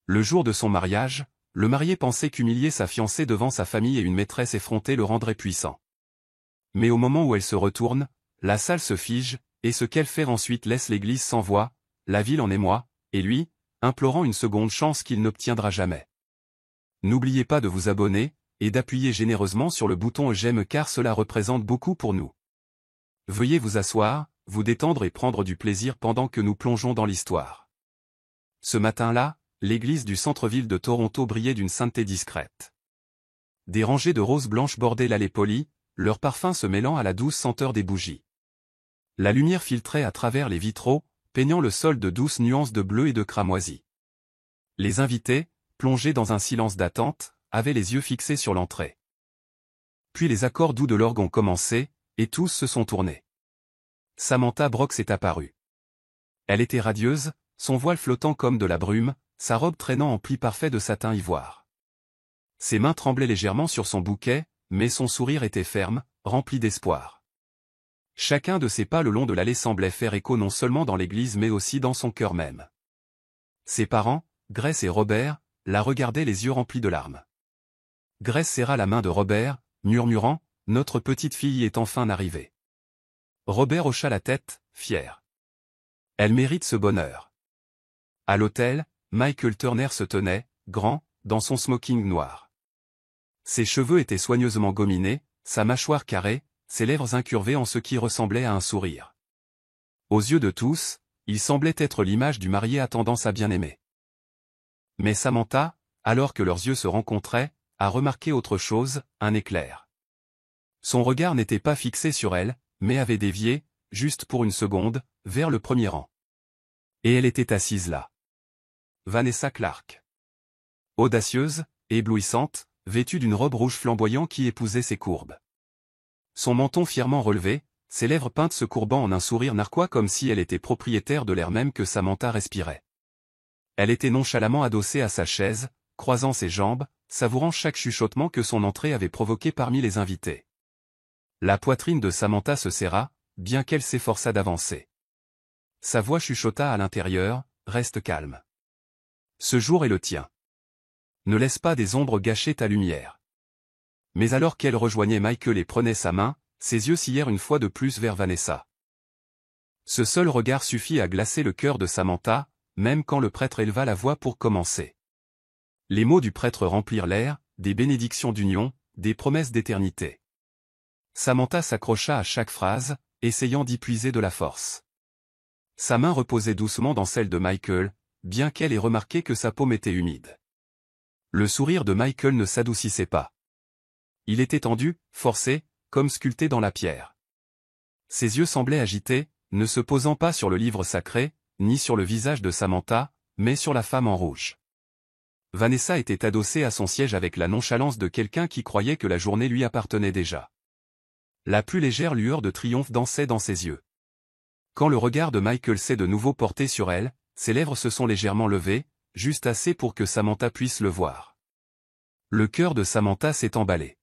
Le jour de son mariage, le marié pensait qu'humilier sa fiancée devant sa famille et une maîtresse effrontée le rendrait puissant. Mais au moment où elle se retourne, la salle se fige, et ce qu'elle fait ensuite laisse l'église sans voix, la ville en émoi, et lui, implorant une seconde chance qu'il n'obtiendra jamais. N'oubliez pas de vous abonner, et d'appuyer généreusement sur le bouton j'aime car cela représente beaucoup pour nous. Veuillez vous asseoir, vous détendre et prendre du plaisir pendant que nous plongeons dans l'histoire. Ce matin-là, l'église du centre-ville de Toronto brillait d'une sainteté discrète. Des rangées de roses blanches bordaient l'allée polie, leur parfum se mêlant à la douce senteur des bougies. La lumière filtrait à travers les vitraux, peignant le sol de douces nuances de bleu et de cramoisi. Les invités, plongés dans un silence d'attente, avaient les yeux fixés sur l'entrée. Puis les accords doux de l'orgue ont commencé, et tous se sont tournés. Samantha Brooks est apparue. Elle était radieuse, son voile flottant comme de la brume, sa robe traînant en plis parfait de satin ivoire. Ses mains tremblaient légèrement sur son bouquet, mais son sourire était ferme, rempli d'espoir. Chacun de ses pas le long de l'allée semblait faire écho non seulement dans l'église mais aussi dans son cœur même. Ses parents, Grace et Robert, la regardaient les yeux remplis de larmes. Grace serra la main de Robert, murmurant « Notre petite fille est enfin arrivée ». Robert hocha la tête, fier. Elle mérite ce bonheur. À l'hôtel, Michael Turner se tenait, grand, dans son smoking noir. Ses cheveux étaient soigneusement gominés, sa mâchoire carrée, ses lèvres incurvées en ce qui ressemblait à un sourire. Aux yeux de tous, il semblait être l'image du marié attendant sa bien-aimée. Mais Samantha, alors que leurs yeux se rencontraient, a remarqué autre chose, un éclair. Son regard n'était pas fixé sur elle, mais avait dévié, juste pour une seconde, vers le premier rang. Et elle était assise là. Vanessa Clark. Audacieuse, éblouissante, vêtue d'une robe rouge flamboyant qui épousait ses courbes. Son menton fièrement relevé, ses lèvres peintes se courbant en un sourire narquois comme si elle était propriétaire de l'air même que Samantha respirait. Elle était nonchalamment adossée à sa chaise, croisant ses jambes, savourant chaque chuchotement que son entrée avait provoqué parmi les invités. La poitrine de Samantha se serra, bien qu'elle s'efforçât d'avancer. Sa voix chuchota à l'intérieur, « Reste calme. Ce jour est le tien. Ne laisse pas des ombres gâcher ta lumière. » Mais alors qu'elle rejoignait Michael et prenait sa main, ses yeux sillèrent une fois de plus vers Vanessa. Ce seul regard suffit à glacer le cœur de Samantha, même quand le prêtre éleva la voix pour commencer. Les mots du prêtre remplirent l'air, des bénédictions d'union, des promesses d'éternité. Samantha s'accrocha à chaque phrase, essayant d'y puiser de la force. Sa main reposait doucement dans celle de Michael, bien qu'elle ait remarqué que sa paume était humide. Le sourire de Michael ne s'adoucissait pas. Il était tendu, forcé, comme sculpté dans la pierre. Ses yeux semblaient agités, ne se posant pas sur le livre sacré, ni sur le visage de Samantha, mais sur la femme en rouge. Vanessa était adossée à son siège avec la nonchalance de quelqu'un qui croyait que la journée lui appartenait déjà. La plus légère lueur de triomphe dansait dans ses yeux. Quand le regard de Michael s'est de nouveau porté sur elle, ses lèvres se sont légèrement levées, juste assez pour que Samantha puisse le voir. Le cœur de Samantha s'est emballé.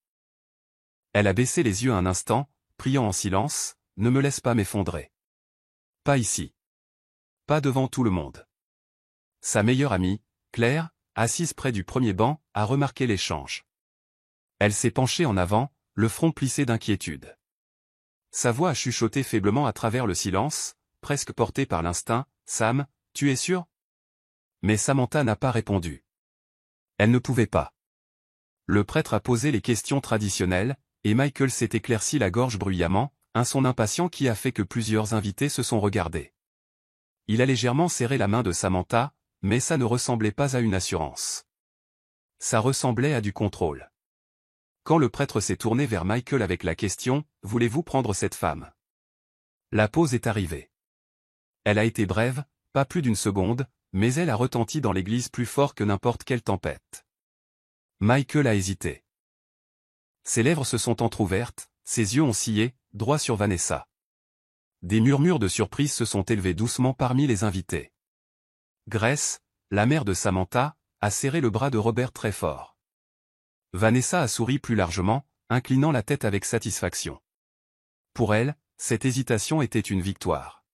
Elle a baissé les yeux un instant, priant en silence, « Ne me laisse pas m'effondrer. Pas ici. Pas devant tout le monde. » Sa meilleure amie, Claire, assise près du premier banc, a remarqué l'échange. Elle s'est penchée en avant, le front plissé d'inquiétude. Sa voix a chuchoté faiblement à travers le silence, presque portée par l'instinct, « Sam, tu es sûr ?» Mais Samantha n'a pas répondu. Elle ne pouvait pas. Le prêtre a posé les questions traditionnelles, et Michael s'est éclairci la gorge bruyamment, un son impatient qui a fait que plusieurs invités se sont regardés. Il a légèrement serré la main de Samantha, mais ça ne ressemblait pas à une assurance. Ça ressemblait à du contrôle. Quand le prêtre s'est tourné vers Michael avec la question « Voulez-vous prendre cette femme ?» La pause est arrivée. Elle a été brève, pas plus d'une seconde, mais elle a retenti dans l'église plus fort que n'importe quelle tempête. Michael a hésité. Ses lèvres se sont entr'ouvertes, ses yeux ont scié, droit sur Vanessa. Des murmures de surprise se sont élevés doucement parmi les invités. Grace, la mère de Samantha, a serré le bras de Robert très fort. Vanessa a souri plus largement, inclinant la tête avec satisfaction. Pour elle, cette hésitation était une victoire.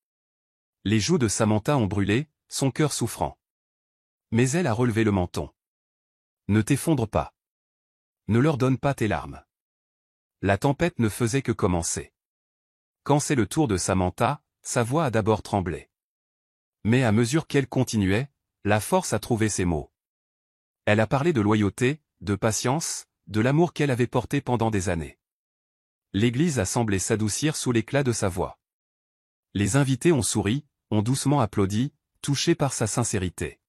Les joues de Samantha ont brûlé, son cœur souffrant. Mais elle a relevé le menton. Ne t'effondre pas. Ne leur donne pas tes larmes. La tempête ne faisait que commencer. Quand c'est le tour de Samantha, sa voix a d'abord tremblé. Mais à mesure qu'elle continuait, la force a trouvé ses mots. Elle a parlé de loyauté, de patience, de l'amour qu'elle avait porté pendant des années. L'église a semblé s'adoucir sous l'éclat de sa voix. Les invités ont souri, ont doucement applaudi, touchés par sa sincérité.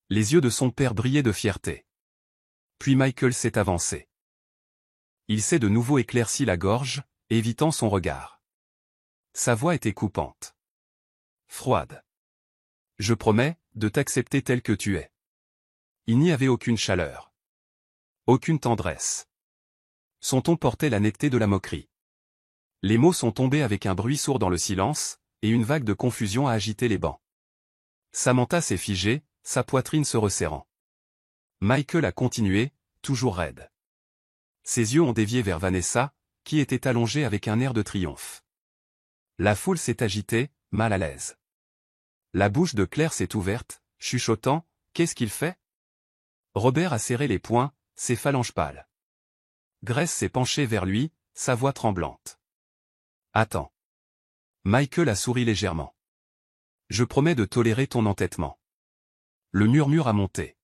Les yeux de son père brillaient de fierté. Puis Michael s'est avancé. Il s'est de nouveau éclairci la gorge, évitant son regard. Sa voix était coupante. Froide. Je promets, de t'accepter tel que tu es. Il n'y avait aucune chaleur. Aucune tendresse. Son ton portait la netteté de la moquerie. Les mots sont tombés avec un bruit sourd dans le silence, et une vague de confusion a agité les bancs. Samantha s'est figée, sa poitrine se resserrant. Michael a continué, toujours raide. Ses yeux ont dévié vers Vanessa, qui était allongée avec un air de triomphe. La foule s'est agitée, mal à l'aise. La bouche de Claire s'est ouverte, chuchotant, « Qu'est-ce qu'il fait ?» Robert a serré les poings, ses phalanges pâles. Grace s'est penchée vers lui, sa voix tremblante. « Attends. » Michael a souri légèrement. « Je promets de tolérer ton entêtement. » Le murmure a monté.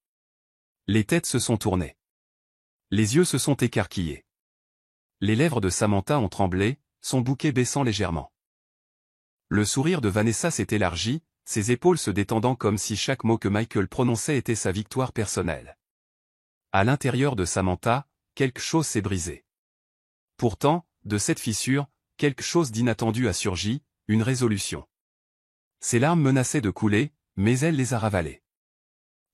Les têtes se sont tournées. Les yeux se sont écarquillés. Les lèvres de Samantha ont tremblé, son bouquet baissant légèrement. Le sourire de Vanessa s'est élargi, ses épaules se détendant comme si chaque mot que Michael prononçait était sa victoire personnelle. À l'intérieur de Samantha, quelque chose s'est brisé. Pourtant, de cette fissure, quelque chose d'inattendu a surgi, une résolution. Ses larmes menaçaient de couler, mais elle les a ravalées.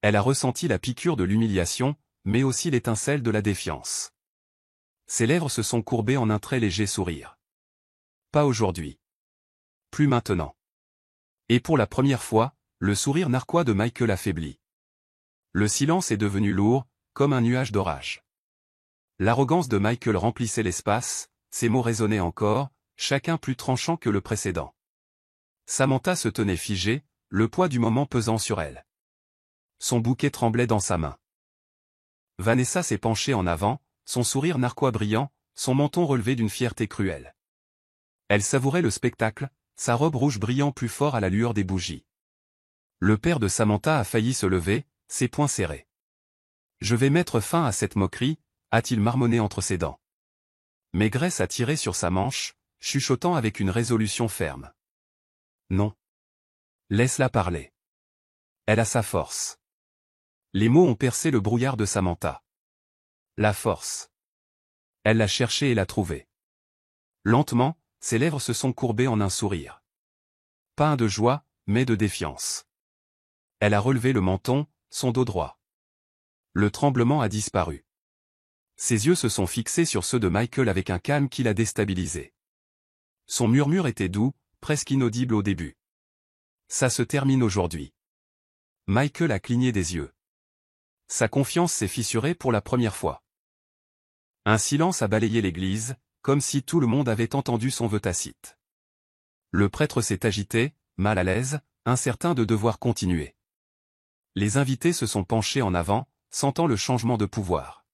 Elle a ressenti la piqûre de l'humiliation, mais aussi l'étincelle de la défiance. Ses lèvres se sont courbées en un très léger sourire. Pas aujourd'hui. Plus maintenant. Et pour la première fois, le sourire narquois de Michael affaiblit. Le silence est devenu lourd, comme un nuage d'orage. L'arrogance de Michael remplissait l'espace, ses mots résonnaient encore, chacun plus tranchant que le précédent. Samantha se tenait figée, le poids du moment pesant sur elle. Son bouquet tremblait dans sa main. Vanessa s'est penchée en avant, son sourire narquois brillant, son menton relevé d'une fierté cruelle. Elle savourait le spectacle, sa robe rouge brillant plus fort à la lueur des bougies. Le père de Samantha a failli se lever, ses poings serrés. « Je vais mettre fin à cette moquerie », a-t-il marmonné entre ses dents. Mais Grace a tiré sur sa manche, chuchotant avec une résolution ferme. « Non. Laisse-la parler. Elle a sa force. » Les mots ont percé le brouillard de Samantha. La force. Elle l'a cherchée et l'a trouvée. Lentement, ses lèvres se sont courbées en un sourire. Pas un de joie, mais de défiance. Elle a relevé le menton, son dos droit. Le tremblement a disparu. Ses yeux se sont fixés sur ceux de Michael avec un calme qui l'a déstabilisé. Son murmure était doux, presque inaudible au début. Ça se termine aujourd'hui. Michael a cligné des yeux. Sa confiance s'est fissurée pour la première fois. Un silence a balayé l'église, comme si tout le monde avait entendu son vœu tacite. Le prêtre s'est agité, mal à l'aise, incertain de devoir continuer. Les invités se sont penchés en avant, sentant le changement de pouvoir.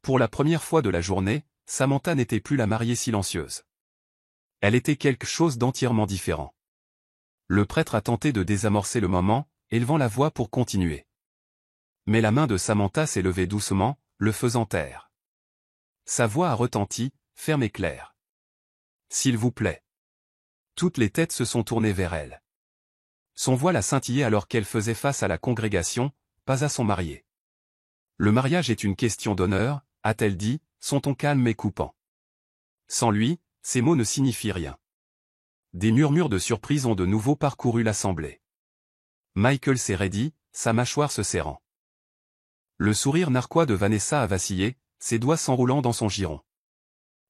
Pour la première fois de la journée, Samantha n'était plus la mariée silencieuse. Elle était quelque chose d'entièrement différent. Le prêtre a tenté de désamorcer le moment, élevant la voix pour continuer. Mais la main de Samantha s'est levée doucement, le faisant taire. Sa voix a retenti, ferme et claire. « S'il vous plaît. » Toutes les têtes se sont tournées vers elle. Son voile a scintillé alors qu'elle faisait face à la congrégation, pas à son marié. « Le mariage est une question d'honneur, » a-t-elle dit, son ton calme et coupant. Sans lui, ces mots ne signifient rien. Des murmures de surprise ont de nouveau parcouru l'assemblée. Michael s'est raidi, sa mâchoire se serrant. Le sourire narquois de Vanessa a vacillé, ses doigts s'enroulant dans son giron.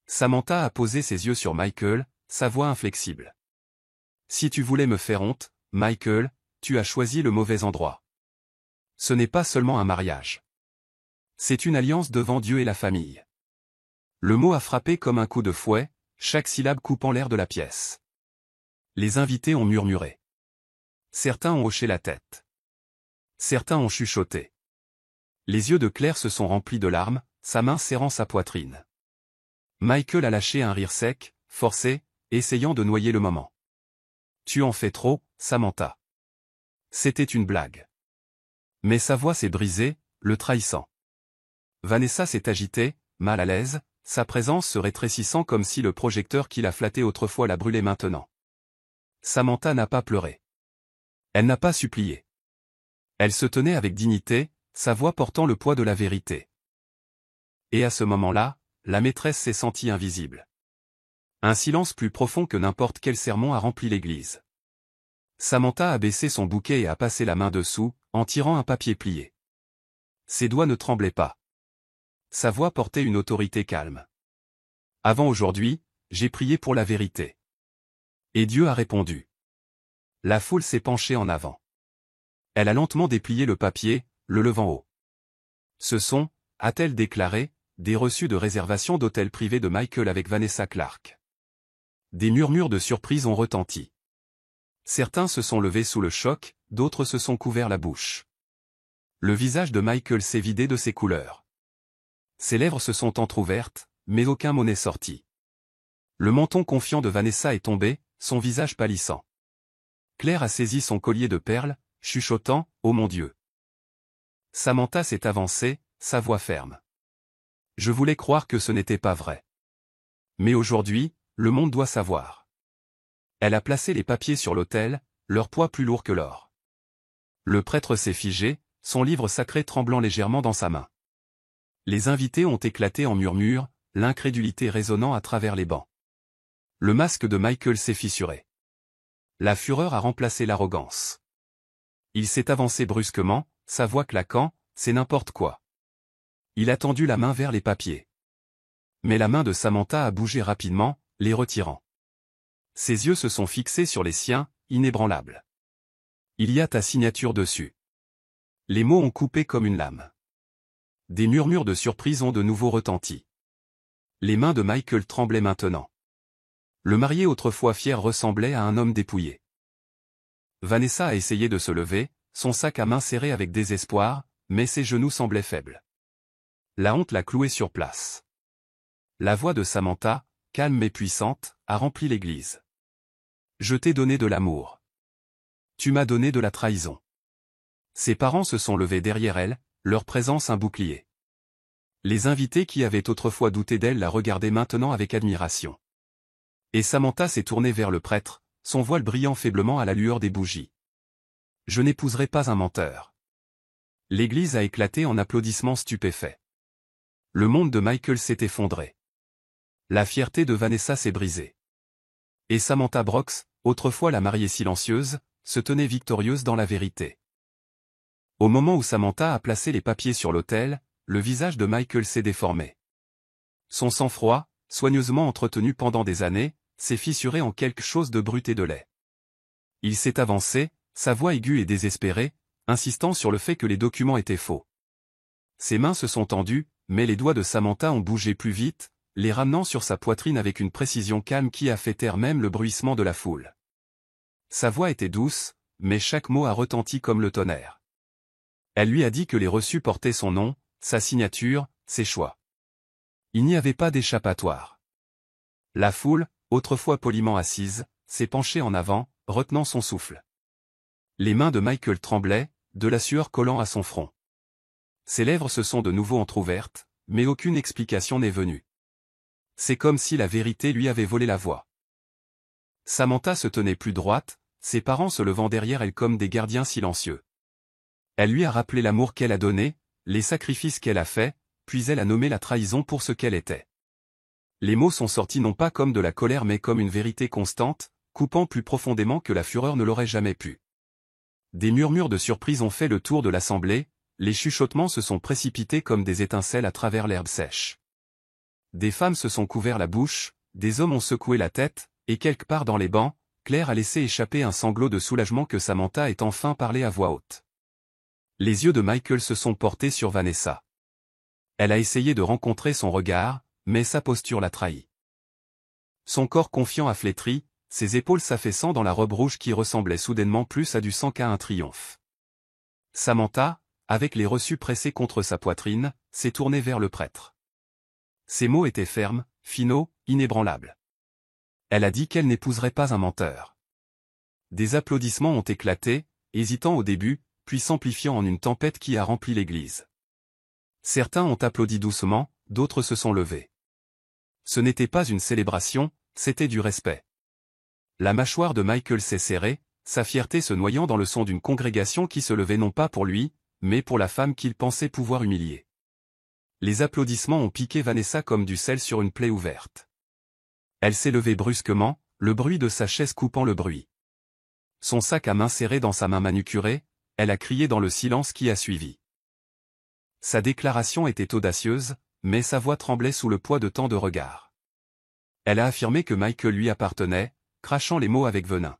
Samantha a posé ses yeux sur Michael, sa voix inflexible. « Si tu voulais me faire honte, Michael, tu as choisi le mauvais endroit. Ce n'est pas seulement un mariage. C'est une alliance devant Dieu et la famille. » Le mot a frappé comme un coup de fouet, chaque syllabe coupant l'air de la pièce. Les invités ont murmuré. Certains ont hoché la tête. Certains ont chuchoté. Les yeux de Claire se sont remplis de larmes, sa main serrant sa poitrine. Michael a lâché un rire sec, forcé, essayant de noyer le moment. Tu en fais trop, Samantha. C'était une blague. Mais sa voix s'est brisée, le trahissant. Vanessa s'est agitée, mal à l'aise, sa présence se rétrécissant comme si le projecteur qui la flattait autrefois la brûlait maintenant. Samantha n'a pas pleuré. Elle n'a pas supplié. Elle se tenait avec dignité, sa voix portant le poids de la vérité. Et à ce moment-là, la maîtresse s'est sentie invisible. Un silence plus profond que n'importe quel sermon a rempli l'église. Samantha a baissé son bouquet et a passé la main dessous, en tirant un papier plié. Ses doigts ne tremblaient pas. Sa voix portait une autorité calme. Avant aujourd'hui, j'ai prié pour la vérité. Et Dieu a répondu. La foule s'est penchée en avant. Elle a lentement déplié le papier, le levant haut. Ce sont, a-t-elle déclaré, des reçus de réservation d'hôtel privé de Michael avec Vanessa Clark. Des murmures de surprise ont retenti. Certains se sont levés sous le choc, d'autres se sont couverts la bouche. Le visage de Michael s'est vidé de ses couleurs. Ses lèvres se sont entr'ouvertes, mais aucun mot n'est sorti. Le menton confiant de Vanessa est tombé, son visage pâlissant. Claire a saisi son collier de perles, chuchotant « Oh mon Dieu !» Samantha s'est avancée, sa voix ferme. Je voulais croire que ce n'était pas vrai. Mais aujourd'hui, le monde doit savoir. Elle a placé les papiers sur l'autel, leur poids plus lourd que l'or. Le prêtre s'est figé, son livre sacré tremblant légèrement dans sa main. Les invités ont éclaté en murmures, l'incrédulité résonnant à travers les bancs. Le masque de Michael s'est fissuré. La fureur a remplacé l'arrogance. Il s'est avancé brusquement, sa voix claquant, c'est n'importe quoi. Il a tendu la main vers les papiers. Mais la main de Samantha a bougé rapidement, les retirant. Ses yeux se sont fixés sur les siens, inébranlables. Il y a ta signature dessus. Les mots ont coupé comme une lame. Des murmures de surprise ont de nouveau retenti. Les mains de Michael tremblaient maintenant. Le marié autrefois fier ressemblait à un homme dépouillé. Vanessa a essayé de se lever, son sac à main serré avec désespoir, mais ses genoux semblaient faibles. La honte l'a clouée sur place. La voix de Samantha, calme mais puissante, a rempli l'église. Je t'ai donné de l'amour. Tu m'as donné de la trahison. Ses parents se sont levés derrière elle, leur présence un bouclier. Les invités qui avaient autrefois douté d'elle la regardaient maintenant avec admiration. Et Samantha s'est tournée vers le prêtre, son voile brillant faiblement à la lueur des bougies. Je n'épouserai pas un menteur. L'église a éclaté en applaudissements stupéfaits. Le monde de Michael s'est effondré. La fierté de Vanessa s'est brisée. Et Samantha Brooks, autrefois la mariée silencieuse, se tenait victorieuse dans la vérité. Au moment où Samantha a placé les papiers sur l'autel, le visage de Michael s'est déformé. Son sang-froid, soigneusement entretenu pendant des années, s'est fissuré en quelque chose de brut et de laid. Il s'est avancé, sa voix aiguë et désespérée, insistant sur le fait que les documents étaient faux. Ses mains se sont tendues, mais les doigts de Samantha ont bougé plus vite, les ramenant sur sa poitrine avec une précision calme qui a fait taire même le bruissement de la foule. Sa voix était douce, mais chaque mot a retenti comme le tonnerre. Elle lui a dit que les reçus portaient son nom, sa signature, ses choix. Il n'y avait pas d'échappatoire. La foule, autrefois poliment assise, s'est penchée en avant, retenant son souffle. Les mains de Michael tremblaient, de la sueur collant à son front. Ses lèvres se sont de nouveau entr'ouvertes, mais aucune explication n'est venue. C'est comme si la vérité lui avait volé la voix. Samantha se tenait plus droite, ses parents se levant derrière elle comme des gardiens silencieux. Elle lui a rappelé l'amour qu'elle a donné, les sacrifices qu'elle a faits, puis elle a nommé la trahison pour ce qu'elle était. Les mots sont sortis non pas comme de la colère mais comme une vérité constante, coupant plus profondément que la fureur ne l'aurait jamais pu. Des murmures de surprise ont fait le tour de l'assemblée, les chuchotements se sont précipités comme des étincelles à travers l'herbe sèche. Des femmes se sont couverts la bouche, des hommes ont secoué la tête, et quelque part dans les bancs, Claire a laissé échapper un sanglot de soulagement que Samantha ait enfin parlé à voix haute. Les yeux de Michael se sont portés sur Vanessa. Elle a essayé de rencontrer son regard, mais sa posture l'a trahi. Son corps confiant a flétri, ses épaules s'affaissant dans la robe rouge qui ressemblait soudainement plus à du sang qu'à un triomphe. Samantha, avec les reçus pressés contre sa poitrine, s'est tournée vers le prêtre. Ses mots étaient fermes, finaux, inébranlables. Elle a dit qu'elle n'épouserait pas un menteur. Des applaudissements ont éclaté, hésitant au début, puis s'amplifiant en une tempête qui a rempli l'église. Certains ont applaudi doucement, d'autres se sont levés. Ce n'était pas une célébration, c'était du respect. La mâchoire de Michael s'est serrée, sa fierté se noyant dans le son d'une congrégation qui se levait non pas pour lui, mais pour la femme qu'il pensait pouvoir humilier. Les applaudissements ont piqué Vanessa comme du sel sur une plaie ouverte. Elle s'est levée brusquement, le bruit de sa chaise coupant le bruit. Son sac à main serré dans sa main manucurée, elle a crié dans le silence qui a suivi. Sa déclaration était audacieuse, mais sa voix tremblait sous le poids de tant de regards. Elle a affirmé que Michael lui appartenait, crachant les mots avec venin.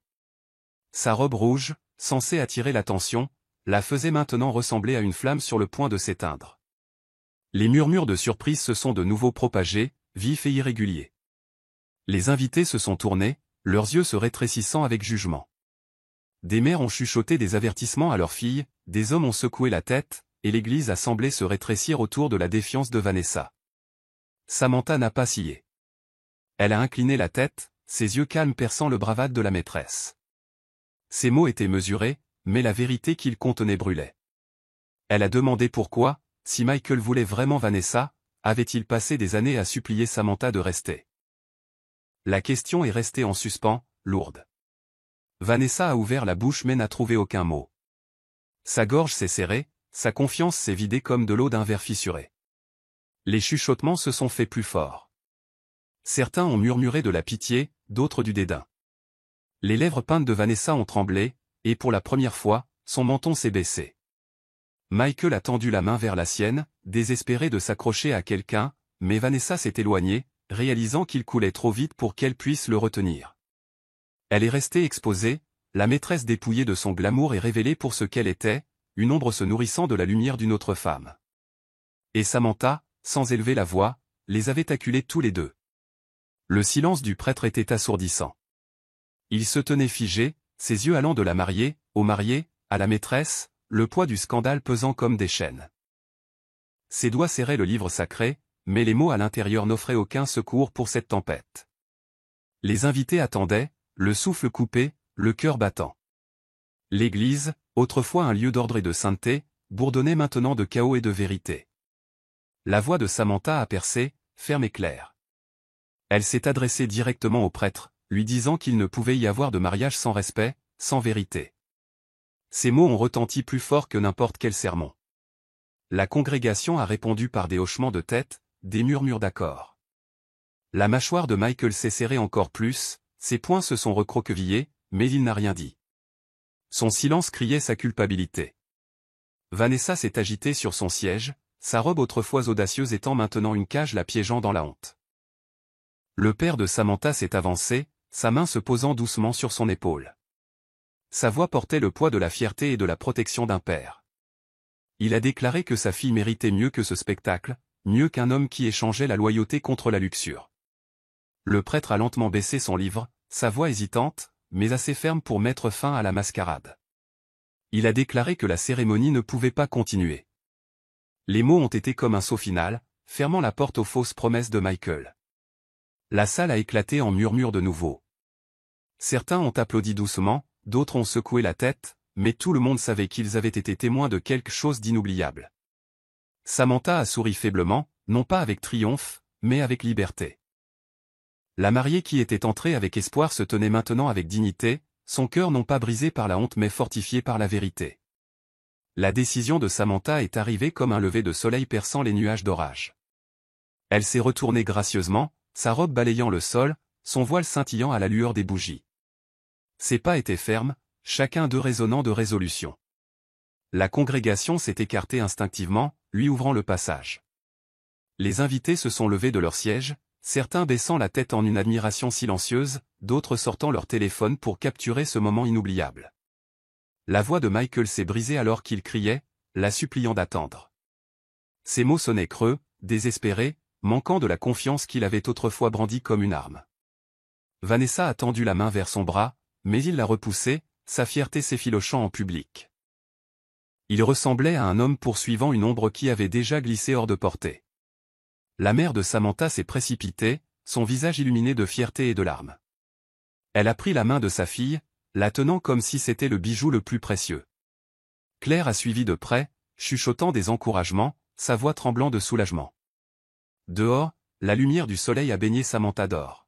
Sa robe rouge, censée attirer l'attention, la faisait maintenant ressembler à une flamme sur le point de s'éteindre. Les murmures de surprise se sont de nouveau propagés, vifs et irréguliers. Les invités se sont tournés, leurs yeux se rétrécissant avec jugement. Des mères ont chuchoté des avertissements à leurs filles, des hommes ont secoué la tête, et l'église a semblé se rétrécir autour de la défiance de Vanessa. Samantha n'a pas scié. Elle a incliné la tête, ses yeux calmes perçant le bravade de la maîtresse. Ses mots étaient mesurés, mais la vérité qu'ils contenaient brûlait. Elle a demandé pourquoi, si Michael voulait vraiment Vanessa, avait-il passé des années à supplier Samantha de rester. La question est restée en suspens, lourde. Vanessa a ouvert la bouche mais n'a trouvé aucun mot. Sa gorge s'est serrée, sa confiance s'est vidée comme de l'eau d'un verre fissuré. Les chuchotements se sont faits plus forts. Certains ont murmuré de la pitié, d'autres du dédain. Les lèvres peintes de Vanessa ont tremblé, et pour la première fois, son menton s'est baissé. Michael a tendu la main vers la sienne, désespéré de s'accrocher à quelqu'un, mais Vanessa s'est éloignée, réalisant qu'il coulait trop vite pour qu'elle puisse le retenir. Elle est restée exposée, la maîtresse dépouillée de son glamour et révélée pour ce qu'elle était, une ombre se nourrissant de la lumière d'une autre femme. Et Samantha, sans élever la voix, les avait acculés tous les deux. Le silence du prêtre était assourdissant. Il se tenait figé, ses yeux allant de la mariée, au marié, à la maîtresse, le poids du scandale pesant comme des chaînes. Ses doigts serraient le livre sacré, mais les mots à l'intérieur n'offraient aucun secours pour cette tempête. Les invités attendaient, le souffle coupé, le cœur battant. L'église, autrefois un lieu d'ordre et de sainteté, bourdonnait maintenant de chaos et de vérité. La voix de Samantha a percé, ferme et claire. Elle s'est adressée directement au prêtre, lui disant qu'il ne pouvait y avoir de mariage sans respect, sans vérité. Ces mots ont retenti plus fort que n'importe quel sermon. La congrégation a répondu par des hochements de tête, des murmures d'accord. La mâchoire de Michael s'est serrée encore plus, ses poings se sont recroquevillés, mais il n'a rien dit. Son silence criait sa culpabilité. Vanessa s'est agitée sur son siège, sa robe autrefois audacieuse étant maintenant une cage la piégeant dans la honte. Le père de Samantha s'est avancé, sa main se posant doucement sur son épaule. Sa voix portait le poids de la fierté et de la protection d'un père. Il a déclaré que sa fille méritait mieux que ce spectacle, mieux qu'un homme qui échangeait la loyauté contre la luxure. Le prêtre a lentement baissé son livre, sa voix hésitante, mais assez ferme pour mettre fin à la mascarade. Il a déclaré que la cérémonie ne pouvait pas continuer. Les mots ont été comme un saut final, fermant la porte aux fausses promesses de Michael. La salle a éclaté en murmures de nouveau. Certains ont applaudi doucement, d'autres ont secoué la tête, mais tout le monde savait qu'ils avaient été témoins de quelque chose d'inoubliable. Samantha a souri faiblement, non pas avec triomphe, mais avec liberté. La mariée qui était entrée avec espoir se tenait maintenant avec dignité, son cœur non pas brisé par la honte mais fortifié par la vérité. La décision de Samantha est arrivée comme un lever de soleil perçant les nuages d'orage. Elle s'est retournée gracieusement, sa robe balayant le sol, son voile scintillant à la lueur des bougies. Ses pas étaient fermes, chacun d'eux résonnant de résolution. La congrégation s'est écartée instinctivement, lui ouvrant le passage. Les invités se sont levés de leur siège, certains baissant la tête en une admiration silencieuse, d'autres sortant leur téléphone pour capturer ce moment inoubliable. La voix de Michael s'est brisée alors qu'il criait, la suppliant d'attendre. Ses mots sonnaient creux, désespérés, manquant de la confiance qu'il avait autrefois brandie comme une arme. Vanessa a tendu la main vers son bras, mais il l'a repoussée, sa fierté s'effilochant en public. Il ressemblait à un homme poursuivant une ombre qui avait déjà glissé hors de portée. La mère de Samantha s'est précipitée, son visage illuminé de fierté et de larmes. Elle a pris la main de sa fille, la tenant comme si c'était le bijou le plus précieux. Claire a suivi de près, chuchotant des encouragements, sa voix tremblant de soulagement. Dehors, la lumière du soleil a baigné Samantha d'or.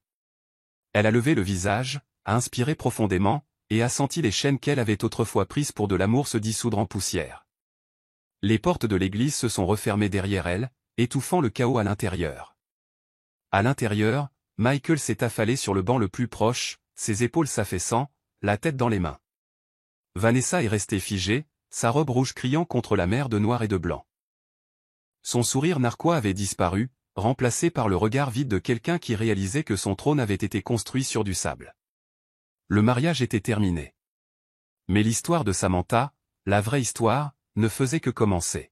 Elle a levé le visage, a inspiré profondément, et a senti les chaînes qu'elle avait autrefois prises pour de l'amour se dissoudre en poussière. Les portes de l'église se sont refermées derrière elle, étouffant le chaos à l'intérieur. À l'intérieur, Michael s'est affalé sur le banc le plus proche, ses épaules s'affaissant, la tête dans les mains. Vanessa est restée figée, sa robe rouge criant contre la mer de noir et de blanc. Son sourire narquois avait disparu, remplacé par le regard vide de quelqu'un qui réalisait que son trône avait été construit sur du sable. Le mariage était terminé. Mais l'histoire de Samantha, la vraie histoire, ne faisait que commencer.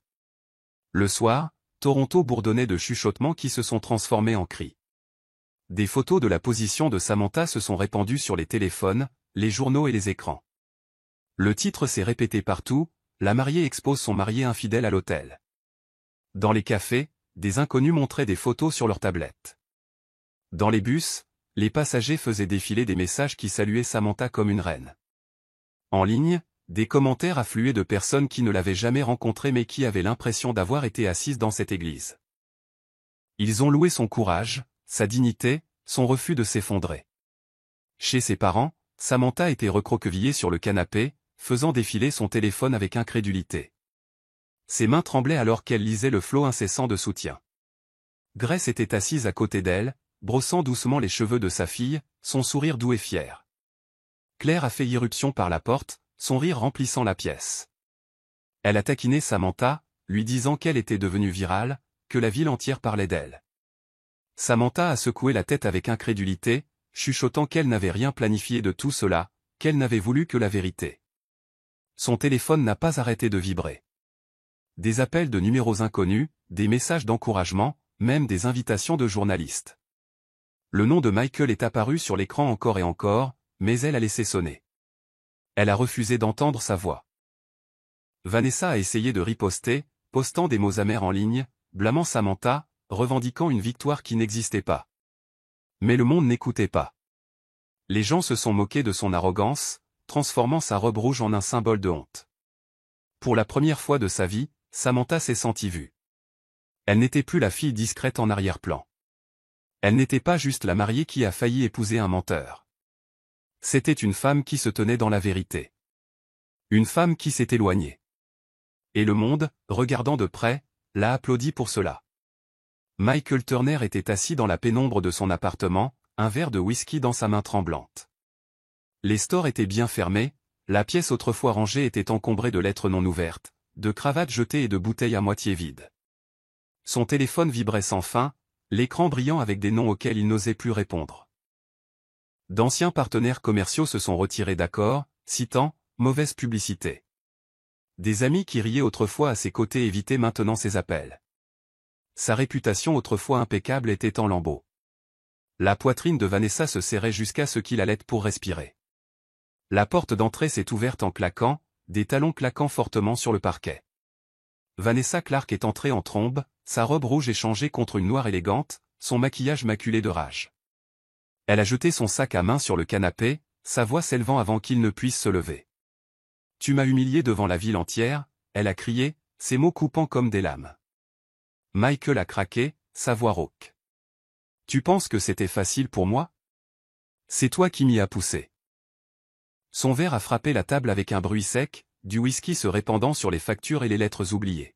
Le soir, Toronto bourdonnait de chuchotements qui se sont transformés en cris. Des photos de la position de Samantha se sont répandues sur les téléphones, les journaux et les écrans. Le titre s'est répété partout, la mariée expose son marié infidèle à l'hôtel. Dans les cafés, des inconnus montraient des photos sur leurs tablettes. Dans les bus, les passagers faisaient défiler des messages qui saluaient Samantha comme une reine. En ligne, des commentaires affluaient de personnes qui ne l'avaient jamais rencontrée mais qui avaient l'impression d'avoir été assises dans cette église. Ils ont loué son courage, sa dignité, son refus de s'effondrer. Chez ses parents, Samantha était recroquevillée sur le canapé, faisant défiler son téléphone avec incrédulité. Ses mains tremblaient alors qu'elle lisait le flot incessant de soutien. Grace était assise à côté d'elle, brossant doucement les cheveux de sa fille, son sourire doux et fier. Claire a fait irruption par la porte, son rire remplissant la pièce. Elle a taquiné Samantha, lui disant qu'elle était devenue virale, que la ville entière parlait d'elle. Samantha a secoué la tête avec incrédulité, chuchotant qu'elle n'avait rien planifié de tout cela, qu'elle n'avait voulu que la vérité. Son téléphone n'a pas arrêté de vibrer. Des appels de numéros inconnus, des messages d'encouragement, même des invitations de journalistes. Le nom de Michael est apparu sur l'écran encore et encore, mais elle a laissé sonner. Elle a refusé d'entendre sa voix. Vanessa a essayé de riposter, postant des mots amers en ligne, blâmant Samantha, revendiquant une victoire qui n'existait pas. Mais le monde n'écoutait pas. Les gens se sont moqués de son arrogance, transformant sa robe rouge en un symbole de honte. Pour la première fois de sa vie, Samantha s'est sentie vue. Elle n'était plus la fille discrète en arrière-plan. Elle n'était pas juste la mariée qui a failli épouser un menteur. C'était une femme qui se tenait dans la vérité. Une femme qui s'est éloignée. Et le monde, regardant de près, l'a applaudi pour cela. Michael Turner était assis dans la pénombre de son appartement, un verre de whisky dans sa main tremblante. Les stores étaient bien fermés, la pièce autrefois rangée était encombrée de lettres non ouvertes, de cravates jetées et de bouteilles à moitié vides. Son téléphone vibrait sans fin, l'écran brillant avec des noms auxquels il n'osait plus répondre. D'anciens partenaires commerciaux se sont retirés d'accord, citant « mauvaise publicité ». Des amis qui riaient autrefois à ses côtés évitaient maintenant ses appels. Sa réputation autrefois impeccable était en lambeaux. La poitrine de Vanessa se serrait jusqu'à ce qu'il allait pour respirer. La porte d'entrée s'est ouverte en claquant, des talons claquant fortement sur le parquet. Vanessa Clark est entrée en trombe, sa robe rouge échangée contre une noire élégante, son maquillage maculé de rage. Elle a jeté son sac à main sur le canapé, sa voix s'élevant avant qu'il ne puisse se lever. « Tu m'as humilié devant la ville entière », elle a crié, ses mots coupant comme des lames. Michael a craqué, sa voix rauque. « Tu penses que c'était facile pour moi ? C'est toi qui m'y as poussé. » Son verre a frappé la table avec un bruit sec, du whisky se répandant sur les factures et les lettres oubliées.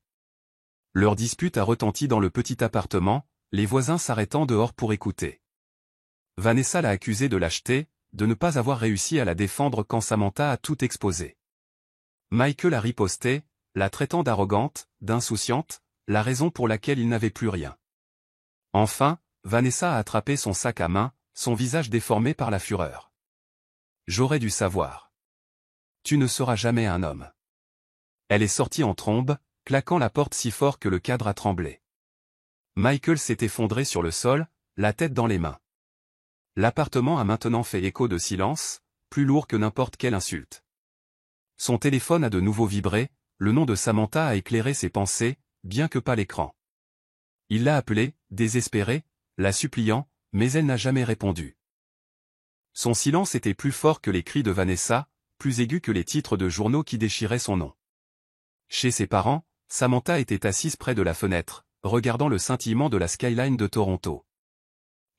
Leur dispute a retenti dans le petit appartement, les voisins s'arrêtant dehors pour écouter. Vanessa l'a accusée de lâcheté, de ne pas avoir réussi à la défendre quand Samantha a tout exposé. Michael a riposté, la traitant d'arrogante, d'insouciante, la raison pour laquelle il n'avait plus rien. Enfin, Vanessa a attrapé son sac à main, son visage déformé par la fureur. « J'aurais dû savoir. Tu ne seras jamais un homme. » Elle est sortie en trombe, claquant la porte si fort que le cadre a tremblé. Michael s'est effondré sur le sol, la tête dans les mains. L'appartement a maintenant fait écho de silence, plus lourd que n'importe quelle insulte. Son téléphone a de nouveau vibré, le nom de Samantha a éclairé ses pensées, bien que pas l'écran. Il l'a appelée, désespérée, la suppliant, mais elle n'a jamais répondu. Son silence était plus fort que les cris de Vanessa, plus aigu que les titres de journaux qui déchiraient son nom. Chez ses parents, Samantha était assise près de la fenêtre, regardant le scintillement de la skyline de Toronto.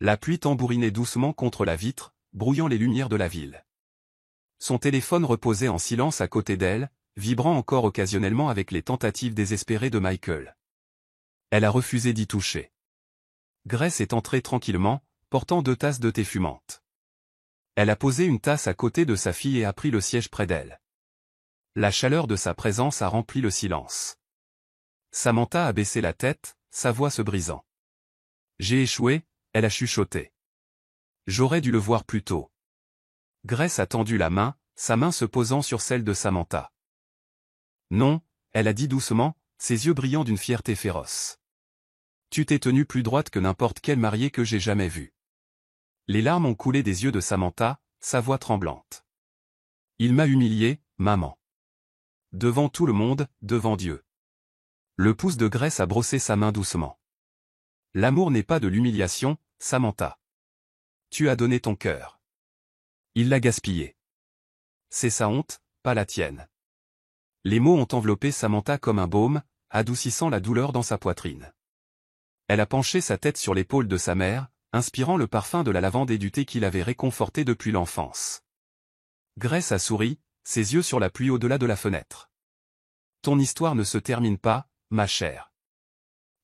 La pluie tambourinait doucement contre la vitre, brouillant les lumières de la ville. Son téléphone reposait en silence à côté d'elle, vibrant encore occasionnellement avec les tentatives désespérées de Michael. Elle a refusé d'y toucher. Grace est entrée tranquillement, portant 2 tasses de thé fumante. Elle a posé une tasse à côté de sa fille et a pris le siège près d'elle. La chaleur de sa présence a rempli le silence. Samantha a baissé la tête, sa voix se brisant. J'ai échoué, elle a chuchoté. J'aurais dû le voir plus tôt. Grace a tendu la main, sa main se posant sur celle de Samantha. Non, elle a dit doucement, ses yeux brillant d'une fierté féroce. Tu t'es tenue plus droite que n'importe quelle mariée que j'ai jamais vue. Les larmes ont coulé des yeux de Samantha, sa voix tremblante. Il m'a humiliée, maman. Devant tout le monde, devant Dieu. Le pouce de Grace a brossé sa main doucement. L'amour n'est pas de l'humiliation, Samantha. Tu as donné ton cœur. Il l'a gaspillé. C'est sa honte, pas la tienne. Les mots ont enveloppé Samantha comme un baume, adoucissant la douleur dans sa poitrine. Elle a penché sa tête sur l'épaule de sa mère, inspirant le parfum de la lavande et du thé qui l'avait réconfortée depuis l'enfance. Grace a souri, ses yeux sur la pluie au-delà de la fenêtre. Ton histoire ne se termine pas, ma chère.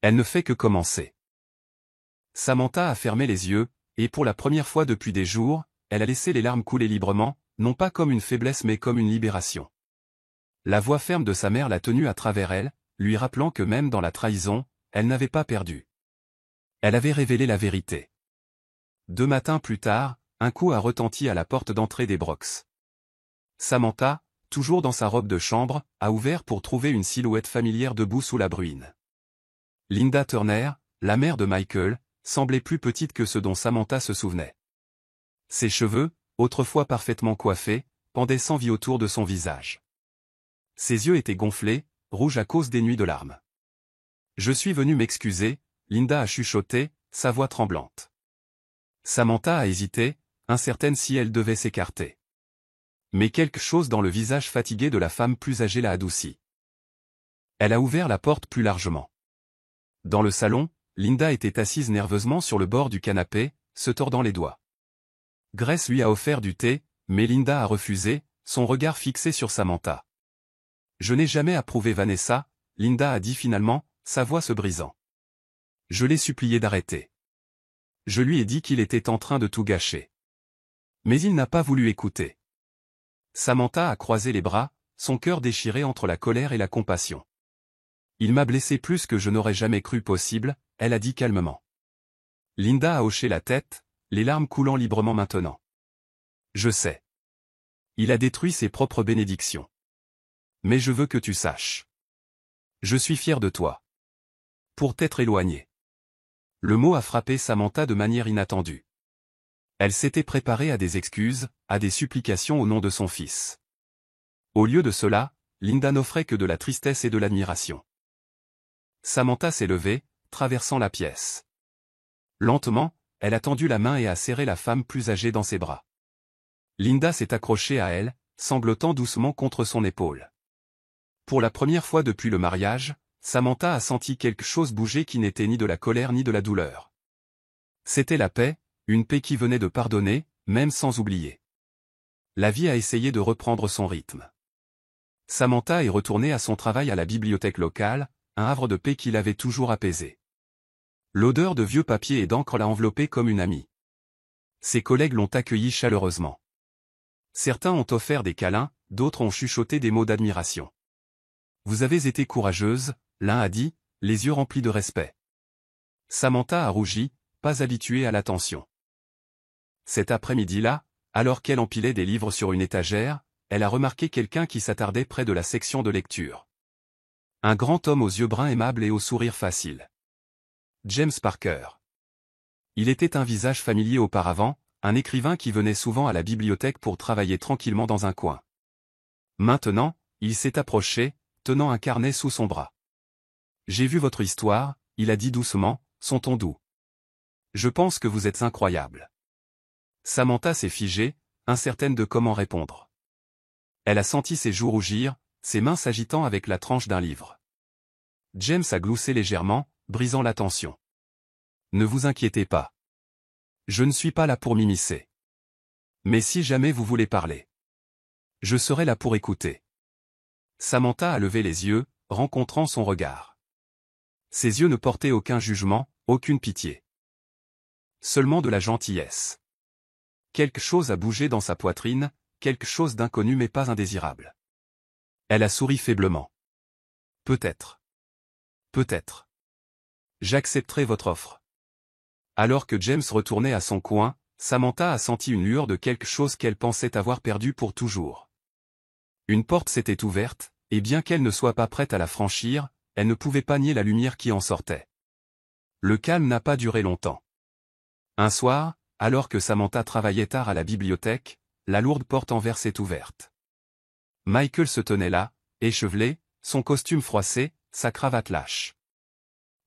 Elle ne fait que commencer. Samantha a fermé les yeux, et pour la première fois depuis des jours, elle a laissé les larmes couler librement, non pas comme une faiblesse mais comme une libération. La voix ferme de sa mère l'a tenue à travers elle, lui rappelant que même dans la trahison, elle n'avait pas perdu. Elle avait révélé la vérité. 2 matins plus tard, un coup a retenti à la porte d'entrée des Brox. Samantha, toujours dans sa robe de chambre, a ouvert pour trouver une silhouette familière debout sous la bruine. Linda Turner, la mère de Michael, semblait plus petite que ce dont Samantha se souvenait. Ses cheveux, autrefois parfaitement coiffés, pendaient sans vie autour de son visage. Ses yeux étaient gonflés, rouges à cause des nuits de larmes. Je suis venue m'excuser, Linda a chuchoté, sa voix tremblante. Samantha a hésité, incertaine si elle devait s'écarter. Mais quelque chose dans le visage fatigué de la femme plus âgée l'a adoucie. Elle a ouvert la porte plus largement. Dans le salon, Linda était assise nerveusement sur le bord du canapé, se tordant les doigts. Grace lui a offert du thé, mais Linda a refusé, son regard fixé sur Samantha. Je n'ai jamais approuvé Vanessa, Linda a dit finalement, sa voix se brisant. Je l'ai supplié d'arrêter. Je lui ai dit qu'il était en train de tout gâcher. Mais il n'a pas voulu écouter. Samantha a croisé les bras, son cœur déchiré entre la colère et la compassion. Il m'a blessé plus que je n'aurais jamais cru possible, elle a dit calmement. Linda a hoché la tête, les larmes coulant librement maintenant. Je sais. Il a détruit ses propres bénédictions. Mais je veux que tu saches. Je suis fier de toi. Pour t'être éloigné. Le mot a frappé Samantha de manière inattendue. Elle s'était préparée à des excuses, à des supplications au nom de son fils. Au lieu de cela, Linda n'offrait que de la tristesse et de l'admiration. Samantha s'est levée, traversant la pièce. Lentement, elle a tendu la main et a serré la femme plus âgée dans ses bras. Linda s'est accrochée à elle, sanglotant doucement contre son épaule. Pour la première fois depuis le mariage, Samantha a senti quelque chose bouger qui n'était ni de la colère ni de la douleur. C'était la paix, une paix qui venait de pardonner, même sans oublier. La vie a essayé de reprendre son rythme. Samantha est retournée à son travail à la bibliothèque locale, un havre de paix qui l'avait toujours apaisée. L'odeur de vieux papier et d'encre l'a enveloppée comme une amie. Ses collègues l'ont accueillie chaleureusement. Certains ont offert des câlins, d'autres ont chuchoté des mots d'admiration. Vous avez été courageuse, l'un a dit, les yeux remplis de respect. Samantha a rougi, pas habituée à l'attention. Cet après-midi-là, alors qu'elle empilait des livres sur une étagère, elle a remarqué quelqu'un qui s'attardait près de la section de lecture. Un grand homme aux yeux bruns aimables et au sourire facile. James Parker. Il était un visage familier auparavant, un écrivain qui venait souvent à la bibliothèque pour travailler tranquillement dans un coin. Maintenant, il s'est approché, tenant un carnet sous son bras. J'ai vu votre histoire, il a dit doucement, son ton doux. Je pense que vous êtes incroyable. Samantha s'est figée, incertaine de comment répondre. Elle a senti ses joues rougir, ses mains s'agitant avec la tranche d'un livre. James a gloussé légèrement, brisant la tension. Ne vous inquiétez pas. Je ne suis pas là pour m'immiscer. Mais si jamais vous voulez parler, je serai là pour écouter. Samantha a levé les yeux, rencontrant son regard. Ses yeux ne portaient aucun jugement, aucune pitié. Seulement de la gentillesse. Quelque chose a bougé dans sa poitrine, quelque chose d'inconnu mais pas indésirable. Elle a souri faiblement. Peut-être. Peut-être. J'accepterai votre offre. Alors que James retournait à son coin, Samantha a senti une lueur de quelque chose qu'elle pensait avoir perdu pour toujours. Une porte s'était ouverte, et bien qu'elle ne soit pas prête à la franchir, elle ne pouvait pas nier la lumière qui en sortait. Le calme n'a pas duré longtemps. Un soir, alors que Samantha travaillait tard à la bibliothèque, la lourde porte en verre s'est ouverte. Michael se tenait là, échevelé, son costume froissé, sa cravate lâche.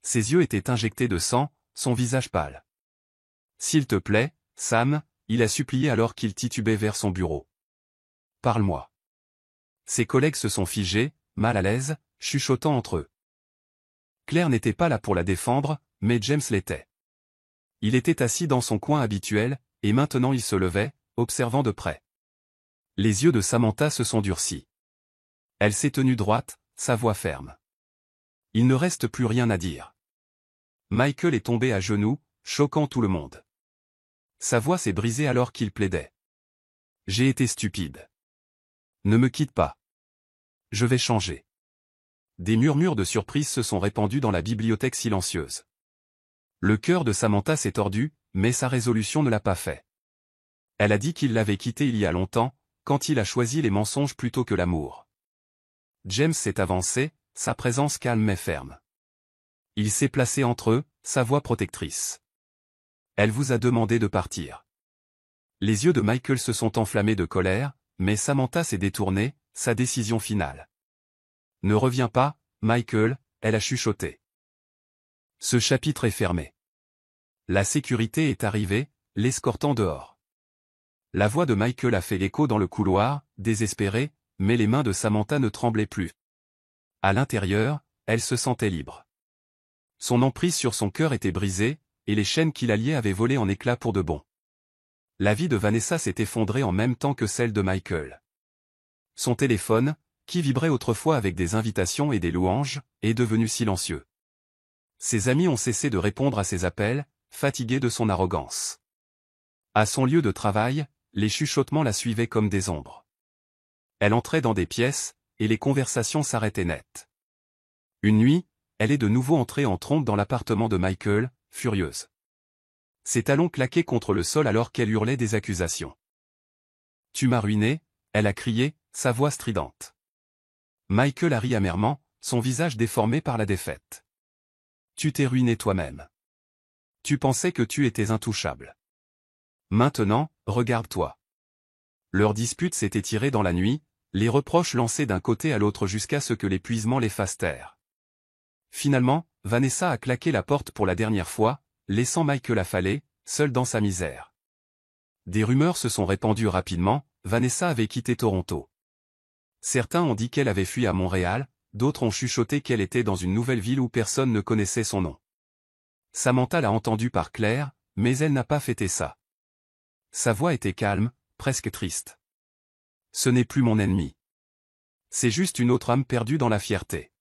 Ses yeux étaient injectés de sang, son visage pâle. « S'il te plaît, Sam », il a supplié alors qu'il titubait vers son bureau. « Parle-moi. » Ses collègues se sont figés, mal à l'aise, chuchotant entre eux. Claire n'était pas là pour la défendre, mais James l'était. Il était assis dans son coin habituel, et maintenant il se levait, observant de près. Les yeux de Samantha se sont durcis. Elle s'est tenue droite, sa voix ferme. Il ne reste plus rien à dire. Michael est tombé à genoux, choquant tout le monde. Sa voix s'est brisée alors qu'il plaidait. « J'ai été stupide. Ne me quitte pas. Je vais changer. » Des murmures de surprise se sont répandus dans la bibliothèque silencieuse. Le cœur de Samantha s'est tordu, mais sa résolution ne l'a pas fait. Elle a dit qu'il l'avait quitté il y a longtemps, quand il a choisi les mensonges plutôt que l'amour. James s'est avancé, sa présence calme mais ferme. Il s'est placé entre eux, sa voix protectrice. Elle vous a demandé de partir. Les yeux de Michael se sont enflammés de colère, mais Samantha s'est détournée, sa décision finale. Ne reviens pas, Michael, elle a chuchoté. Ce chapitre est fermé. La sécurité est arrivée, l'escortant dehors. La voix de Michael a fait l'écho dans le couloir, désespérée, mais les mains de Samantha ne tremblaient plus. À l'intérieur, elle se sentait libre. Son emprise sur son cœur était brisée, et les chaînes qui la liaient avaient volé en éclats pour de bon. La vie de Vanessa s'est effondrée en même temps que celle de Michael. Son téléphone, qui vibrait autrefois avec des invitations et des louanges, est devenu silencieux. Ses amis ont cessé de répondre à ses appels, fatigués de son arrogance. À son lieu de travail, les chuchotements la suivaient comme des ombres. Elle entrait dans des pièces, et les conversations s'arrêtaient net. Une nuit, elle est de nouveau entrée en trompe dans l'appartement de Michael, furieuse. Ses talons claquaient contre le sol alors qu'elle hurlait des accusations. « Tu m'as ruiné », elle a crié, sa voix stridente. Michael a ri amèrement, son visage déformé par la défaite. « Tu t'es ruiné toi-même. Tu pensais que tu étais intouchable. Maintenant, regarde-toi. » Leur dispute s'est étirée dans la nuit, les reproches lancés d'un côté à l'autre jusqu'à ce que l'épuisement les fasse taire. Finalement, Vanessa a claqué la porte pour la dernière fois, laissant Michael affalé, seul dans sa misère. Des rumeurs se sont répandues rapidement, Vanessa avait quitté Toronto. Certains ont dit qu'elle avait fui à Montréal, d'autres ont chuchoté qu'elle était dans une nouvelle ville où personne ne connaissait son nom. Samantha l'a entendu par Claire, mais elle n'a pas fêté ça. Sa voix était calme, presque triste. Ce n'est plus mon ennemi. C'est juste une autre âme perdue dans la fierté.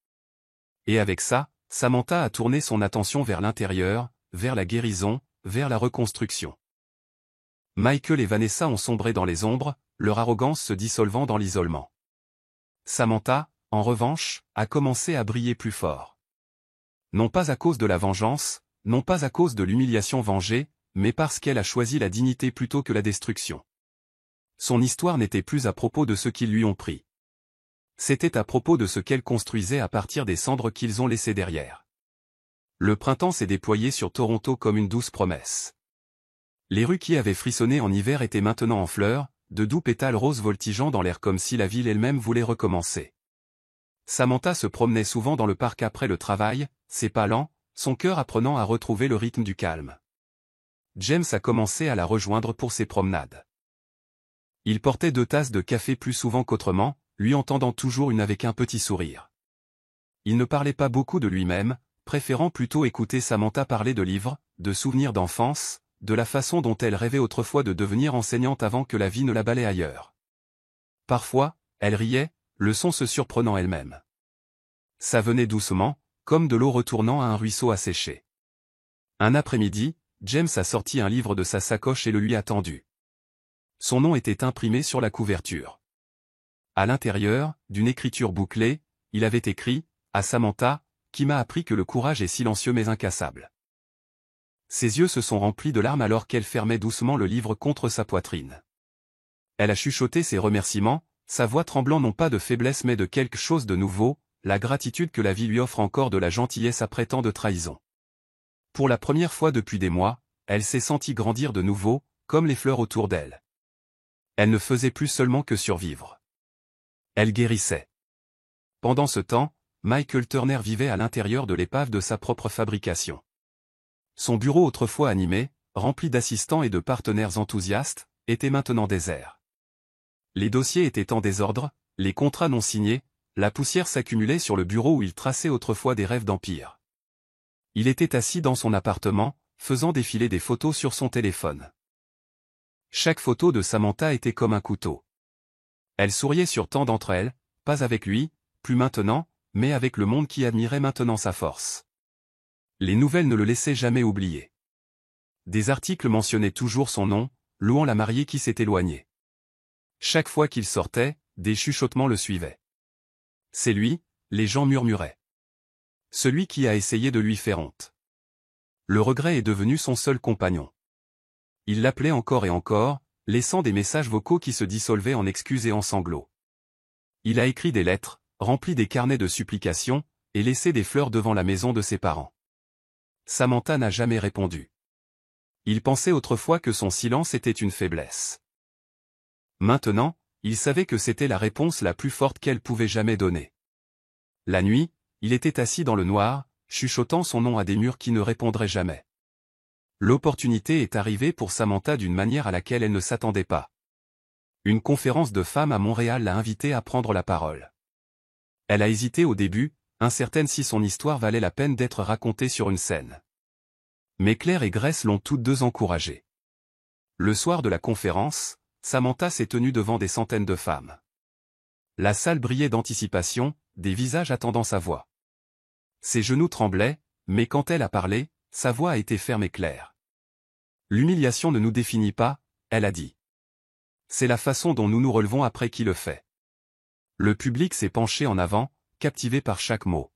Et avec ça, Samantha a tourné son attention vers l'intérieur, vers la guérison, vers la reconstruction. Michael et Vanessa ont sombré dans les ombres, leur arrogance se dissolvant dans l'isolement. Samantha, en revanche, a commencé à briller plus fort. Non pas à cause de la vengeance, non pas à cause de l'humiliation vengée, mais parce qu'elle a choisi la dignité plutôt que la destruction. Son histoire n'était plus à propos de ceux qui lui ont pris. C'était à propos de ce qu'elle construisait à partir des cendres qu'ils ont laissées derrière. Le printemps s'est déployé sur Toronto comme une douce promesse. Les rues qui avaient frissonné en hiver étaient maintenant en fleurs, de doux pétales roses voltigeant dans l'air comme si la ville elle-même voulait recommencer. Samantha se promenait souvent dans le parc après le travail, ses pas lents, son cœur apprenant à retrouver le rythme du calme. James a commencé à la rejoindre pour ses promenades. Il portait 2 tasses de café plus souvent qu'autrement, lui en tendant toujours une avec un petit sourire. Il ne parlait pas beaucoup de lui-même, préférant plutôt écouter Samantha parler de livres, de souvenirs d'enfance, de la façon dont elle rêvait autrefois de devenir enseignante avant que la vie ne la balaie ailleurs. Parfois, elle riait, le son se surprenant elle-même. Ça venait doucement, comme de l'eau retournant à un ruisseau asséché. Un après-midi, James a sorti un livre de sa sacoche et le lui a tendu. Son nom était imprimé sur la couverture. À l'intérieur, d'une écriture bouclée, il avait écrit « À Samantha, qui m'a appris que le courage est silencieux mais incassable ». Ses yeux se sont remplis de larmes alors qu'elle fermait doucement le livre contre sa poitrine. Elle a chuchoté ses remerciements, sa voix tremblant non pas de faiblesse mais de quelque chose de nouveau, la gratitude que la vie lui offre encore de la gentillesse après tant de trahison. Pour la première fois depuis des mois, elle s'est sentie grandir de nouveau, comme les fleurs autour d'elle. Elle ne faisait plus seulement que survivre. Elle guérissait. Pendant ce temps, Michael Turner vivait à l'intérieur de l'épave de sa propre fabrication. Son bureau autrefois animé, rempli d'assistants et de partenaires enthousiastes, était maintenant désert. Les dossiers étaient en désordre, les contrats non signés, la poussière s'accumulait sur le bureau où il traçait autrefois des rêves d'empire. Il était assis dans son appartement, faisant défiler des photos sur son téléphone. Chaque photo de Samantha était comme un couteau. Elle souriait sur tant d'entre elles, pas avec lui, plus maintenant, mais avec le monde qui admirait maintenant sa force. Les nouvelles ne le laissaient jamais oublier. Des articles mentionnaient toujours son nom, louant la mariée qui s'est éloignée. Chaque fois qu'il sortait, des chuchotements le suivaient. C'est lui, les gens murmuraient. Celui qui a essayé de lui faire honte. Le regret est devenu son seul compagnon. Il l'appelait encore et encore, laissant des messages vocaux qui se dissolvaient en excuses et en sanglots. Il a écrit des lettres, rempli des carnets de supplications, et laissé des fleurs devant la maison de ses parents. Samantha n'a jamais répondu. Il pensait autrefois que son silence était une faiblesse. Maintenant, il savait que c'était la réponse la plus forte qu'elle pouvait jamais donner. La nuit, il était assis dans le noir, chuchotant son nom à des murs qui ne répondraient jamais. L'opportunité est arrivée pour Samantha d'une manière à laquelle elle ne s'attendait pas. Une conférence de femmes à Montréal l'a invitée à prendre la parole. Elle a hésité au début, incertaine si son histoire valait la peine d'être racontée sur une scène. Mais Claire et Grace l'ont toutes deux encouragée. Le soir de la conférence, Samantha s'est tenue devant des centaines de femmes. La salle brillait d'anticipation, des visages attendant sa voix. Ses genoux tremblaient, mais quand elle a parlé, sa voix a été ferme et claire. L'humiliation ne nous définit pas, elle a dit. C'est la façon dont nous nous relevons après qui le fait. Le public s'est penché en avant, captivé par chaque mot.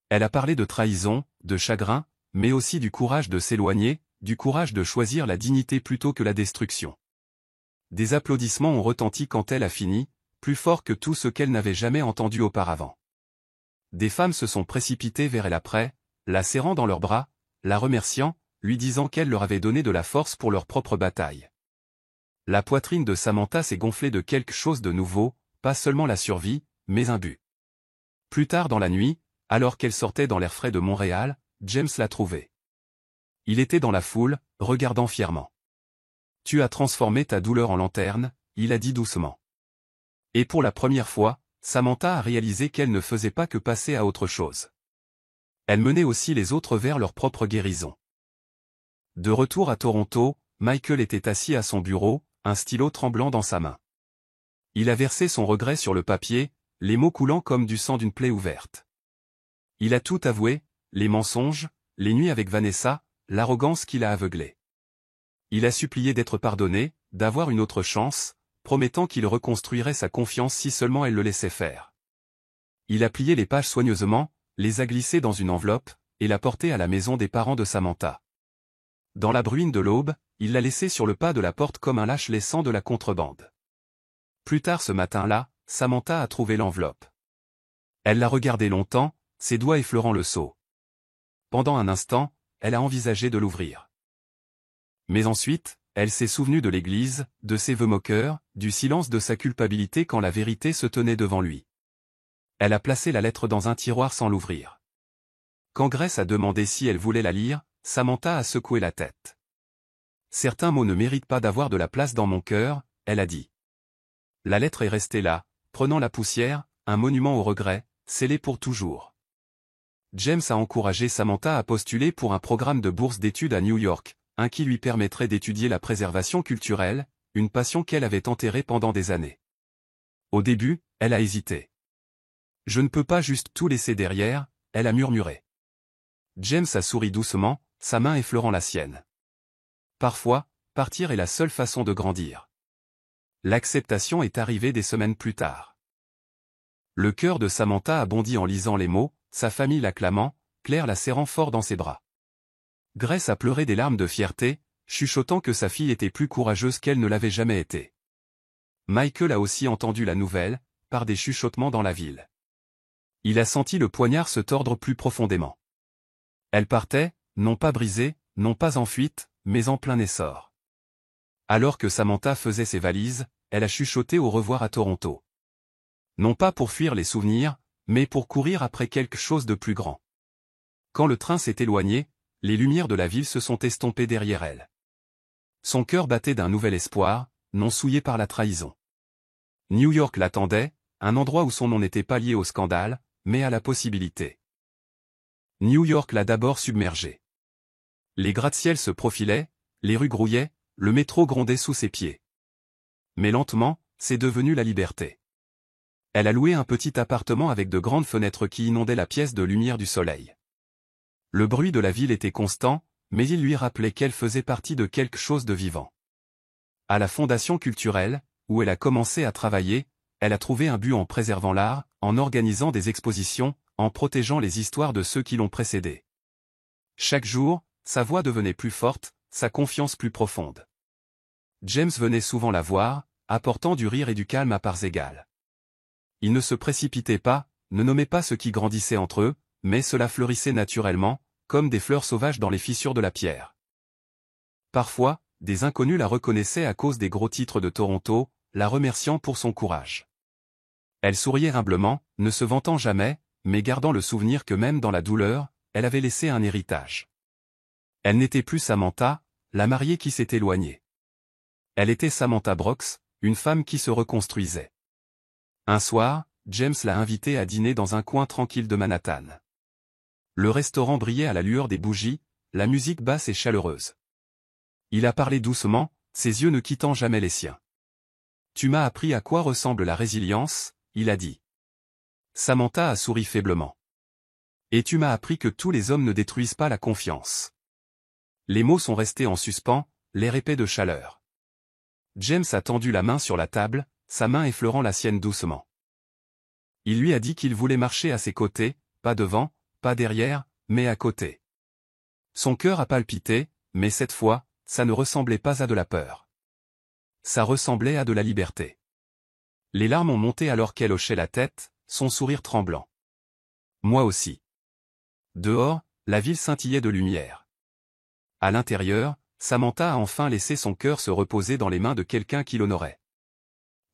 Elle a parlé de trahison, de chagrin, mais aussi du courage de s'éloigner, du courage de choisir la dignité plutôt que la destruction. Des applaudissements ont retenti quand elle a fini, plus fort que tout ce qu'elle n'avait jamais entendu auparavant. Des femmes se sont précipitées vers elle après, la serrant dans leurs bras, la remerciant, lui disant qu'elle leur avait donné de la force pour leur propre bataille. La poitrine de Samantha s'est gonflée de quelque chose de nouveau, pas seulement la survie, mais un but. Plus tard dans la nuit, alors qu'elle sortait dans l'air frais de Montréal, James l'a trouvée. Il était dans la foule, regardant fièrement. « Tu as transformé ta douleur en lanterne », il a dit doucement. Et pour la première fois, Samantha a réalisé qu'elle ne faisait pas que passer à autre chose. Elle menait aussi les autres vers leur propre guérison. De retour à Toronto, Michael était assis à son bureau, un stylo tremblant dans sa main. Il a versé son regret sur le papier, les mots coulant comme du sang d'une plaie ouverte. Il a tout avoué, les mensonges, les nuits avec Vanessa, l'arrogance qui l'a aveuglé. Il a supplié d'être pardonné, d'avoir une autre chance, promettant qu'il reconstruirait sa confiance si seulement elle le laissait faire. Il a plié les pages soigneusement, les a glissées dans une enveloppe, et l'a portée à la maison des parents de Samantha. Dans la bruine de l'aube, il l'a laissée sur le pas de la porte comme un lâche laissant de la contrebande. Plus tard ce matin-là, Samantha a trouvé l'enveloppe. Elle l'a regardée longtemps, ses doigts effleurant le sceau. Pendant un instant, elle a envisagé de l'ouvrir. Mais ensuite, elle s'est souvenue de l'église, de ses vœux moqueurs, du silence de sa culpabilité quand la vérité se tenait devant lui. Elle a placé la lettre dans un tiroir sans l'ouvrir. Quand Grace a demandé si elle voulait la lire, Samantha a secoué la tête. Certains mots ne méritent pas d'avoir de la place dans mon cœur, elle a dit. La lettre est restée là, prenant la poussière, un monument au regret, scellé pour toujours. James a encouragé Samantha à postuler pour un programme de bourse d'études à New York, un qui lui permettrait d'étudier la préservation culturelle, une passion qu'elle avait enterrée pendant des années. Au début, elle a hésité. Je ne peux pas juste tout laisser derrière, elle a murmuré. James a souri doucement, sa main effleurant la sienne. Parfois, partir est la seule façon de grandir. L'acceptation est arrivée des semaines plus tard. Le cœur de Samantha a bondi en lisant les mots, sa famille l'acclamant, Claire la serrant fort dans ses bras. Grace a pleuré des larmes de fierté, chuchotant que sa fille était plus courageuse qu'elle ne l'avait jamais été. Michael a aussi entendu la nouvelle, par des chuchotements dans la ville. Il a senti le poignard se tordre plus profondément. Elle partait, non pas brisée, non pas en fuite, mais en plein essor. Alors que Samantha faisait ses valises, elle a chuchoté au revoir à Toronto. Non pas pour fuir les souvenirs, mais pour courir après quelque chose de plus grand. Quand le train s'est éloigné, les lumières de la ville se sont estompées derrière elle. Son cœur battait d'un nouvel espoir, non souillé par la trahison. New York l'attendait, un endroit où son nom n'était pas lié au scandale, mais à la possibilité. New York l'a d'abord submergée. Les gratte-ciels se profilaient, les rues grouillaient, le métro grondait sous ses pieds. Mais lentement, c'est devenu la liberté. Elle a loué un petit appartement avec de grandes fenêtres qui inondaient la pièce de lumière du soleil. Le bruit de la ville était constant, mais il lui rappelait qu'elle faisait partie de quelque chose de vivant. À la Fondation culturelle, où elle a commencé à travailler, elle a trouvé un but en préservant l'art, en organisant des expositions, en protégeant les histoires de ceux qui l'ont précédée. Chaque jour, sa voix devenait plus forte, sa confiance plus profonde. James venait souvent la voir, apportant du rire et du calme à parts égales. Il ne se précipitait pas, ne nommait pas ce qui grandissait entre eux, mais cela fleurissait naturellement, comme des fleurs sauvages dans les fissures de la pierre. Parfois, des inconnus la reconnaissaient à cause des gros titres de Toronto, la remerciant pour son courage. Elle souriait humblement, ne se vantant jamais, mais gardant le souvenir que même dans la douleur, elle avait laissé un héritage. Elle n'était plus Samantha, la mariée qui s'est éloignée. Elle était Samantha Brooks, une femme qui se reconstruisait. Un soir, James l'a invitée à dîner dans un coin tranquille de Manhattan. Le restaurant brillait à la lueur des bougies, la musique basse et chaleureuse. Il a parlé doucement, ses yeux ne quittant jamais les siens. « Tu m'as appris à quoi ressemble la résilience », il a dit. Samantha a souri faiblement. « Et tu m'as appris que tous les hommes ne détruisent pas la confiance. » Les mots sont restés en suspens, l'air épais de chaleur. James a tendu la main sur la table, sa main effleurant la sienne doucement. Il lui a dit qu'il voulait marcher à ses côtés, pas devant, pas derrière, mais à côté. Son cœur a palpité, mais cette fois, ça ne ressemblait pas à de la peur. Ça ressemblait à de la liberté. Les larmes ont monté alors qu'elle hochait la tête, son sourire tremblant. Moi aussi. Dehors, la ville scintillait de lumière. À l'intérieur, Samantha a enfin laissé son cœur se reposer dans les mains de quelqu'un qui l'honorait.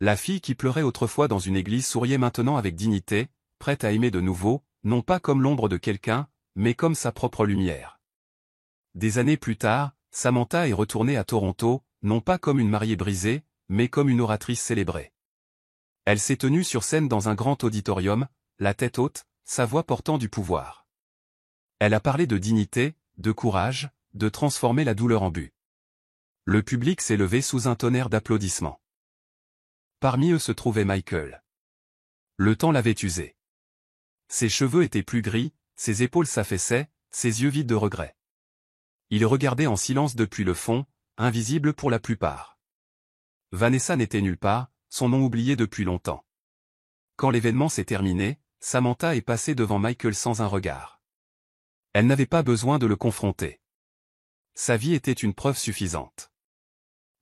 La fille qui pleurait autrefois dans une église souriait maintenant avec dignité, prête à aimer de nouveau, non pas comme l'ombre de quelqu'un, mais comme sa propre lumière. Des années plus tard, Samantha est retournée à Toronto, non pas comme une mariée brisée, mais comme une oratrice célébrée. Elle s'est tenue sur scène dans un grand auditorium, la tête haute, sa voix portant du pouvoir. Elle a parlé de dignité, de courage, de transformer la douleur en but. Le public s'est levé sous un tonnerre d'applaudissements. Parmi eux se trouvait Michael. Le temps l'avait usé. Ses cheveux étaient plus gris, ses épaules s'affaissaient, ses yeux vides de regret. Il regardait en silence depuis le fond, invisible pour la plupart. Vanessa n'était nulle part, son nom oublié depuis longtemps. Quand l'événement s'est terminé, Samantha est passée devant Michael sans un regard. Elle n'avait pas besoin de le confronter. Sa vie était une preuve suffisante.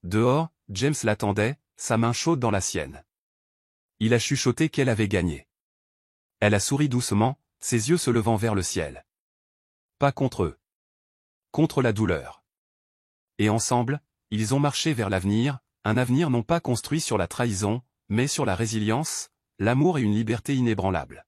Dehors, James l'attendait, sa main chaude dans la sienne. Il a chuchoté qu'elle avait gagné. Elle a souri doucement, ses yeux se levant vers le ciel. Pas contre eux. Contre la douleur. Et ensemble, ils ont marché vers l'avenir, un avenir non pas construit sur la trahison, mais sur la résilience, l'amour et une liberté inébranlable.